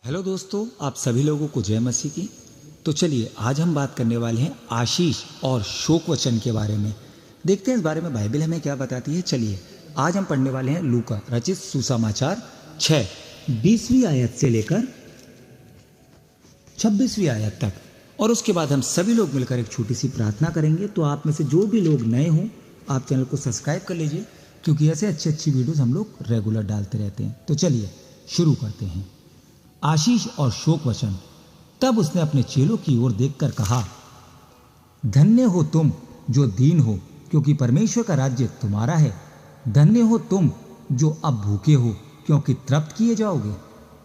Hello दोस्तों, आप सभी लोगों को जय मसीह की। तो चलिए आज हम बात करने वाले हैं आशीष और शोक वचन के बारे में। देखते हैं इस बारे में बाइबल हमें क्या बताती है। चलिए आज हम पढ़ने वाले हैं लूका रचित सुसमाचार 6:20वीं आयत से लेकर 26वीं आयत तक, और उसके बाद हम सभी लोग मिलकर एक छोटी सी प्रार्थना करेंगे। तो आप में से जो भी लोग नए हों, आप चैनल को सब्सक्राइब कर लीजिए, क्योंकि ऐसे अच्छी वीडियोस हम लोग रेगुलर डालते रहते हैं। तो चलिए शुरू करते हैं। आशीष और शोक वचन। तब उसने अपने चेलों की ओर देखकर कहा, धन्य हो तुम जो दीन हो, क्योंकि परमेश्वर का राज्य तुम्हारा है। धन्य हो तुम जो अब भूखे हो, क्योंकि तृप्त किए जाओगे।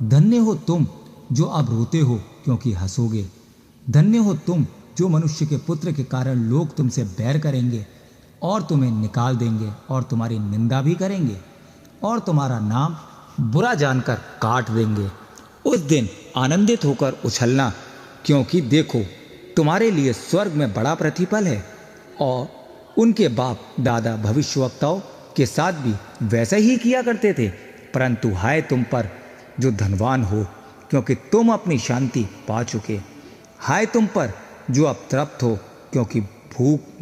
धन्य हो तुम जो अब रोते हो, क्योंकि हंसोगे। धन्य हो तुम जो मनुष्य के पुत्र के कारण लोग तुमसे बैर करेंगे और तुम्हें निकाल देंगे और तुम्हारी निंदा भी करेंगे और तुम्हारा नाम बुरा जानकर काट देंगे। उस दिन आनंदित होकर उछलना, क्योंकि देखो तुम्हारे लिए स्वर्ग में बड़ा प्रतिफल है। और उनके बाप दादा भविष्यवक्ताओं के साथ भी वैसा ही किया करते थे। परंतु हाय तुम पर जो धनवान हो, क्योंकि तुम अपनी शांति पा चुके। हाय तुम पर जो अब तृप्त हो, क्योंकि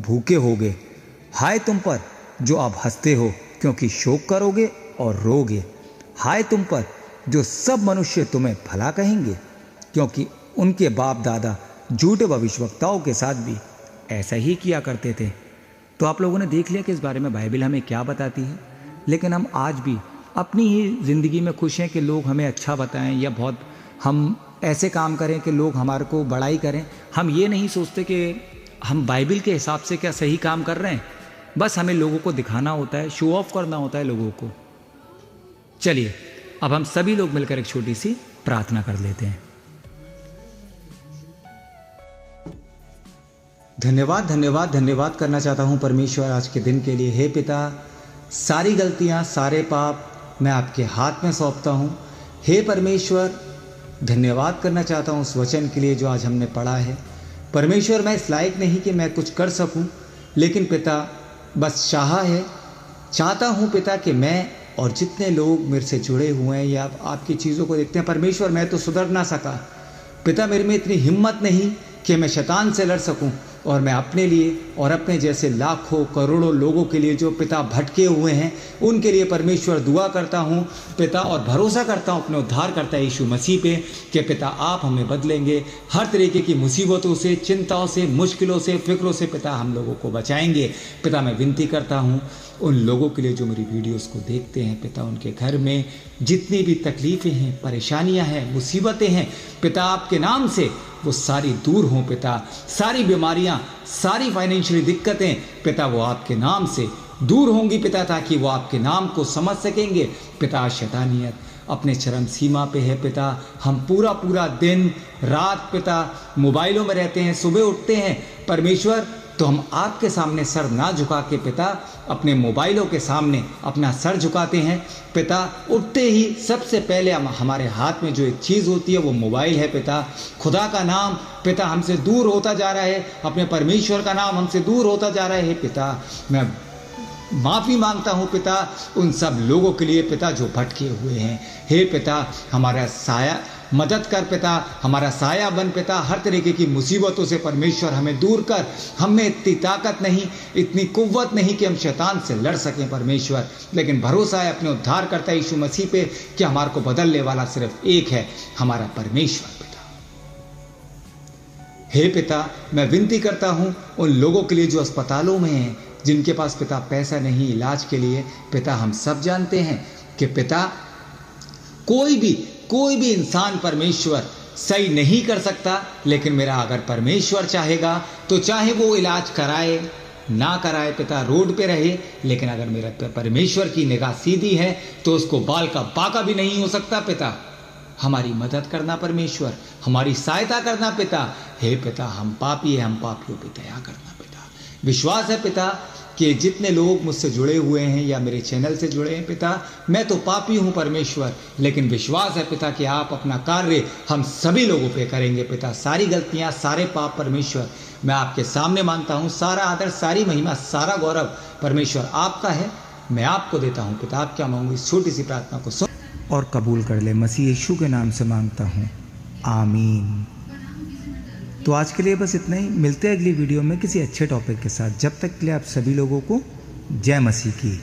भूखे होगे। हाय तुम पर जो अब हंसते हो, क्योंकि शोक करोगे और रोगे। हाय तुम पर जो सब मनुष्य तुम्हें भला कहेंगे, क्योंकि उनके बाप दादा झूठे भविष्यवक्ताओं के साथ भी ऐसा ही किया करते थे। तो आप लोगों ने देख लिया कि इस बारे में बाइबल हमें क्या बताती है। लेकिन हम आज भी अपनी ही ज़िंदगी में खुश हैं कि लोग हमें अच्छा बताएं, या बहुत हम ऐसे काम करें कि लोग हमारे को बड़ाई करें। हम ये नहीं सोचते कि हम बाइबल के हिसाब से क्या सही काम कर रहे हैं। बस हमें लोगों को दिखाना होता है, शो ऑफ करना होता है लोगों को। चलिए अब हम सभी लोग मिलकर एक छोटी सी प्रार्थना कर लेते हैं। धन्यवाद धन्यवाद धन्यवाद करना चाहता हूँ परमेश्वर आज के दिन के लिए। हे पिता, सारी गलतियाँ सारे पाप मैं आपके हाथ में सौंपता हूँ। हे परमेश्वर, धन्यवाद करना चाहता हूँ उस वचन के लिए जो आज हमने पढ़ा है। परमेश्वर, मैं इस लायक नहीं कि मैं कुछ कर सकूँ, लेकिन पिता बस चाहता हूँ पिता कि मैं और जितने लोग मेरे से जुड़े हुए हैं या आपकी चीज़ों को देखते हैं, परमेश्वर मैं तो सुधर ना सका पिता, मेरे में इतनी हिम्मत नहीं कि मैं शैतान से लड़ सकूं। और मैं अपने लिए और अपने जैसे लाखों करोड़ों लोगों के लिए जो पिता भटके हुए हैं, उनके लिए परमेश्वर दुआ करता हूं पिता, और भरोसा करता हूं अपने उद्धारकर्ता यीशु मसीह पे कि पिता आप हमें बदलेंगे। हर तरीके की मुसीबतों से, चिंताओं से, मुश्किलों से, फिक्रों से पिता हम लोगों को बचाएंगे। पिता मैं विनती करता हूं उन लोगों के लिए जो मेरी वीडियोस को देखते हैं पिता, उनके घर में जितनी भी तकलीफ़ें हैं, परेशानियां हैं, मुसीबतें हैं पिता, आपके नाम से वो सारी दूर हों पिता। सारी बीमारियां, सारी फाइनेंशियल दिक्कतें पिता वो आपके नाम से दूर होंगी पिता, ताकि वो आपके नाम को समझ सकेंगे पिता। शैतानियत अपने चरम सीमा पे है पिता। हम पूरा दिन रात पिता मोबाइलों में रहते हैं, सुबह उठते हैं परमेश्वर तो हम आपके सामने सर ना झुका के पिता अपने मोबाइलों के सामने अपना सर झुकाते हैं पिता। उठते ही सबसे पहले हमारे हाथ में जो एक चीज़ होती है वो मोबाइल है पिता। खुदा का नाम पिता हमसे दूर होता जा रहा है, अपने परमेश्वर का नाम हमसे दूर होता जा रहा है पिता। मैं माफ़ी मांगता हूँ पिता उन सब लोगों के लिए पिता जो भटके हुए हैं। हे पिता, हमारा साया मदद कर पिता, हमारा साया बन पिता। हर तरीके की मुसीबतों से परमेश्वर हमें दूर कर। हमें इतनी ताकत नहीं, इतनी कुव्वत नहीं कि हम शैतान से लड़ सकें परमेश्वर, लेकिन भरोसा है अपने उद्धारकर्ता यीशु मसीह पे कि हमारे को बदलने वाला सिर्फ एक है, हमारा परमेश्वर पिता। हे पिता, मैं विनती करता हूँ उन लोगों के लिए जो अस्पतालों में हैं, जिनके पास पिता पैसा नहीं इलाज के लिए पिता। हम सब जानते हैं कि पिता कोई भी इंसान परमेश्वर सही नहीं कर सकता, लेकिन मेरा अगर परमेश्वर चाहेगा तो चाहे वो इलाज कराए ना कराए पिता, रोड पे रहे, लेकिन अगर मेरा परमेश्वर की निगाह सीधी है तो उसको बाल का बाका भी नहीं हो सकता पिता। हमारी मदद करना परमेश्वर, हमारी सहायता करना पिता। हे पिता, हम पापी हैं, हम पापियों पे दया करना पिता। विश्वास है पिता कि जितने लोग मुझसे जुड़े हुए हैं या मेरे चैनल से जुड़े हैं पिता, मैं तो पापी हूँ परमेश्वर, लेकिन विश्वास है पिता कि आप अपना कार्य हम सभी लोगों पे करेंगे पिता। सारी गलतियाँ, सारे पाप परमेश्वर मैं आपके सामने मानता हूँ। सारा आदर, सारी महिमा, सारा गौरव परमेश्वर आपका है। मैं आपको देता हूँ पिता। आप क्या मांगू इस छोटी सी प्रार्थना को सुन। और कबूल कर ले। मसीह यीशु के नाम से मांगता हूँ, आमीन। तो आज के लिए बस इतना ही। मिलते हैं अगली वीडियो में किसी अच्छे टॉपिक के साथ। जब तक के लिए आप सभी लोगों को जय मसीह की।